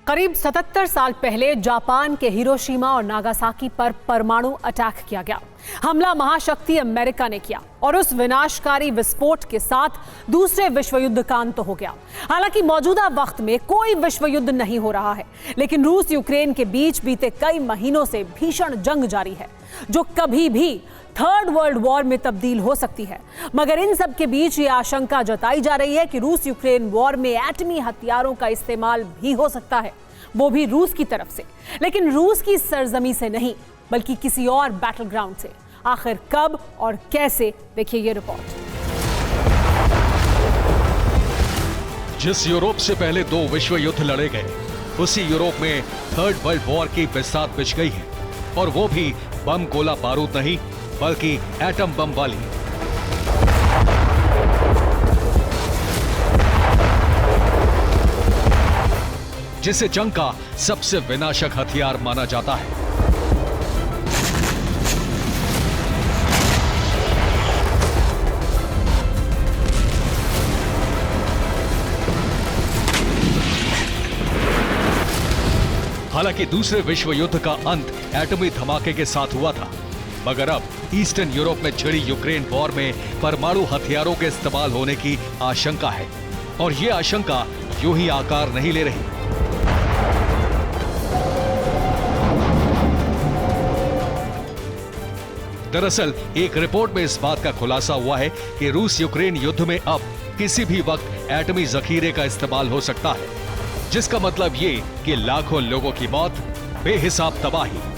करीब 77 साल पहले जापान के हिरोशिमा और नागासाकी पर परमाणु अटैक किया गया। हमला महाशक्ति अमेरिका ने किया और उस विनाशकारी विस्फोट के साथ दूसरे विश्व युद्ध का अंत हो गया। हालांकि मौजूदा वक्त में कोई विश्व युद्ध नहीं हो रहा है, लेकिन रूस यूक्रेन के बीच बीते कई महीनों से भीषण जंग जारी है, जो कभी भी थर्ड वर्ल्ड वॉर में तब्दील हो सकती है। मगर इन सब के बीच ये आशंका जताई जा रही है कि रूस यूक्रेन वॉर में एटमी हथियारों का इस्तेमाल भी हो सकता है, वो भी रूस की तरफ से, लेकिन रूस की सरजमी से नहीं बल्कि किसी और बैटल ग्राउंड से। आखिर कब और कैसे, देखिए ये रिपोर्ट। जिस यूरोप से पहले 2 विश्व युद्ध लड़े गए, उसी यूरोप में थर्ड वर्ल्ड वॉर की बिसात बिछ गई है, और वो भी बम गोला बारूद नहीं बल्कि एटम बम वाली। जिसे जंग का सबसे विनाशक हथियार माना जाता है। हालांकि दूसरे विश्व युद्ध का अंत एटमी धमाके के साथ हुआ था, मगर अब ईस्टर्न यूरोप में छिड़ी यूक्रेन वॉर में परमाणु हथियारों के इस्तेमाल होने की आशंका है, और ये आशंका यूं ही आकार नहीं ले रही। दरअसल एक रिपोर्ट में इस बात का खुलासा हुआ है कि रूस यूक्रेन युद्ध में अब किसी भी वक्त एटमी जखीरे का इस्तेमाल हो सकता है, जिसका मतलब ये कि लाखों लोगों की मौत, बेहिसाब तबाही।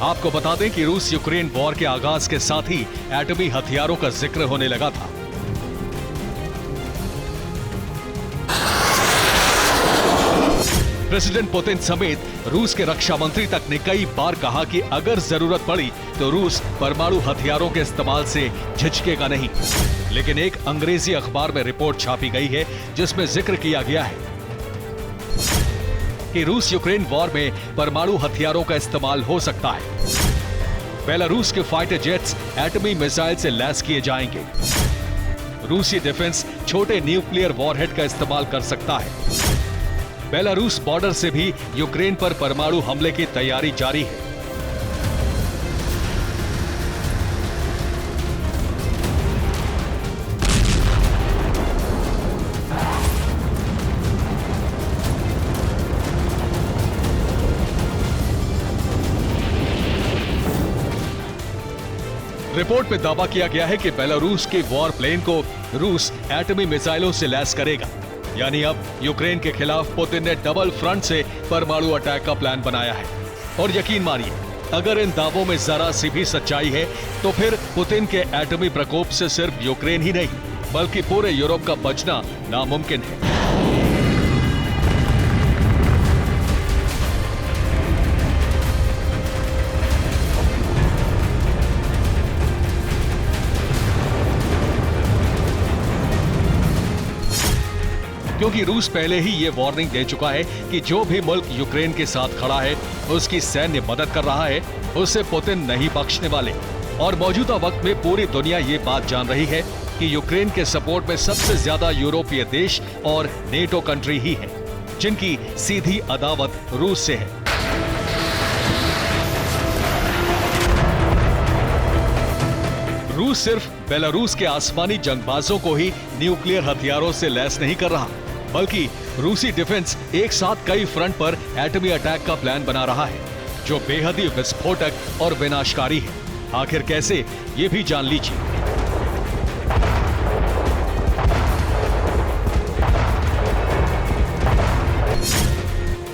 आपको बता दें कि रूस यूक्रेन वॉर के आगाज के साथ ही एटमी हथियारों का जिक्र होने लगा था। प्रेसिडेंट पुतिन समेत रूस के रक्षा मंत्री तक ने कई बार कहा कि अगर जरूरत पड़ी तो रूस परमाणु हथियारों के इस्तेमाल से झिझकेगा नहीं। लेकिन एक अंग्रेजी अखबार में रिपोर्ट छापी गई है जिसमें जिक्र किया गया है कि रूस यूक्रेन वॉर में परमाणु हथियारों का इस्तेमाल हो सकता है। बेलारूस के फाइटर जेट्स एटमी मिसाइल से लैस किए जाएंगे। रूसी डिफेंस छोटे न्यूक्लियर वॉरहेड का इस्तेमाल कर सकता है। बेलारूस बॉर्डर से भी यूक्रेन पर परमाणु हमले की तैयारी जारी है। रिपोर्ट में दावा किया गया है कि बेलारूस के वॉर प्लेन को रूस एटमी मिसाइलों से लैस करेगा। यानी अब यूक्रेन के खिलाफ पुतिन ने डबल फ्रंट से परमाणु अटैक का प्लान बनाया है। और यकीन मानिए, अगर इन दावों में जरा सी भी सच्चाई है तो फिर पुतिन के एटमी प्रकोप से सिर्फ यूक्रेन ही नहीं बल्कि पूरे यूरोप का बचना नामुमकिन है। क्योंकि रूस पहले ही ये वार्निंग दे चुका है कि जो भी मुल्क यूक्रेन के साथ खड़ा है, उसकी सैन्य मदद कर रहा है, उसे पुतिन नहीं बख्शने वाले। और मौजूदा वक्त में पूरी दुनिया ये बात जान रही है कि यूक्रेन के सपोर्ट में सबसे ज्यादा यूरोपीय देश और नेटो कंट्री ही है, जिनकी सीधी अदावत रूस से है। रूस सिर्फ बेलारूस के आसमानी जंगबाजों को ही न्यूक्लियर हथियारों से लैस नहीं कर रहा, बल्कि रूसी डिफेंस एक साथ कई फ्रंट पर एटमी अटैक का प्लान बना रहा है, जो बेहद ही विस्फोटक और विनाशकारी है। आखिर कैसे, ये भी जान लीजिए।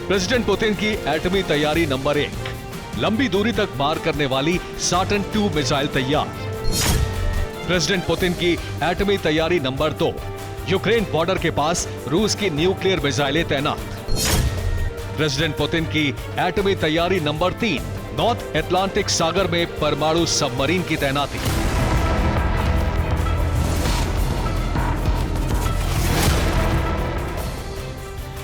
प्रेसिडेंट पुतिन की एटमी तैयारी नंबर 1, लंबी दूरी तक मार करने वाली साटन 2 मिसाइल तैयार। प्रेसिडेंट पुतिन की एटमी तैयारी नंबर 2, यूक्रेन बॉर्डर के पास रूस की न्यूक्लियर मिसाइलें तैनात। प्रेसिडेंट पुतिन की एटमी तैयारी नंबर 3, नॉर्थ अटलांटिक सागर में परमाणु सबमरीन की तैनाती।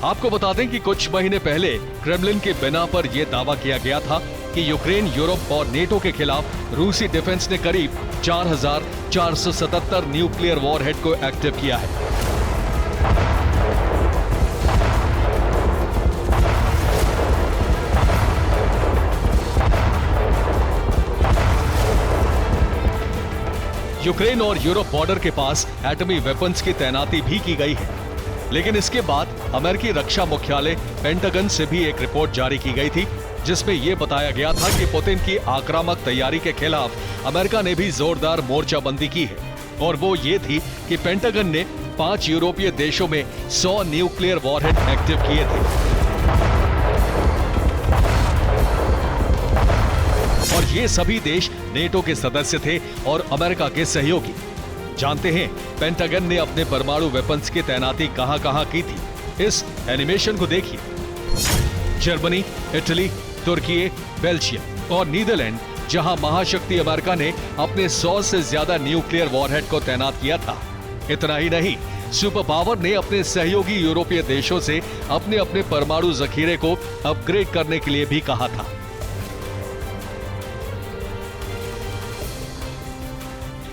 आपको बता दें कि कुछ महीने पहले क्रेमलिन के बिना पर यह दावा किया गया था कि यूक्रेन, यूरोप और नेटो के खिलाफ रूसी डिफेंस ने करीब 4,477 न्यूक्लियर वॉरहेड को एक्टिव किया है। यूक्रेन और यूरोप बॉर्डर के पास एटमी वेपन्स की तैनाती भी की गई है, लेकिन इसके बाद अमेरिकी रक्षा मुख्यालय पेंटागन से भी एक रिपोर्ट जारी की गई थी, जिसमें यह बताया गया था कि पुतिन की आक्रामक तैयारी के खिलाफ अमेरिका ने भी जोरदार मोर्चाबंदी की है। और वो ये थी कि पेंटागन ने 5 यूरोपीय देशों में 100 न्यूक्लियर वॉरहेड एक्टिव किए थे। और ये सभी देश नेटो के सदस्य थे और अमेरिका के सहयोगी। जानते हैं पेंटागन ने अपने परमाणु वेपन्स की तैनाती कहां-कहां की थी। इस एनिमेशन को देखिए। जर्मनी, इटली, तुर्की, बेल्जियम और नीदरलैंड, जहां महाशक्ति अमेरिका ने अपने 100 से ज्यादा न्यूक्लियर वॉरहेड को तैनात किया था। इतना ही नहीं, सुपर पावर ने अपने सहयोगी यूरोपीय देशों से अपने अपने परमाणु जखीरे को अपग्रेड करने के लिए भी कहा था।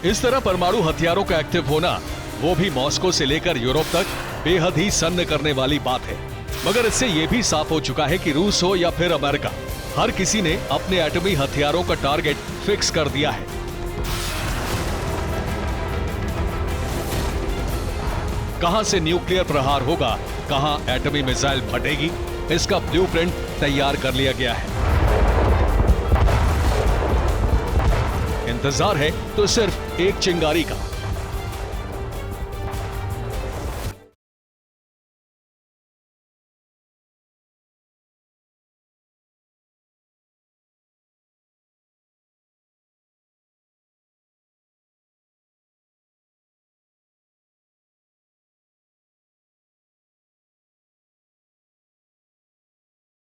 इस तरह परमाणु हथियारों का एक्टिव होना, वो भी मॉस्को से लेकर यूरोप तक, बेहद ही सन्न करने वाली बात है। मगर इससे यह भी साफ हो चुका है कि रूस हो या फिर अमेरिका, हर किसी ने अपने एटमी हथियारों का टारगेट फिक्स कर दिया है। कहां से न्यूक्लियर प्रहार होगा, कहां एटमी मिसाइल फटेगी, इसका ब्लूप्रिंट तैयार कर लिया गया है। इंतजार है तो सिर्फ एक चिंगारी का।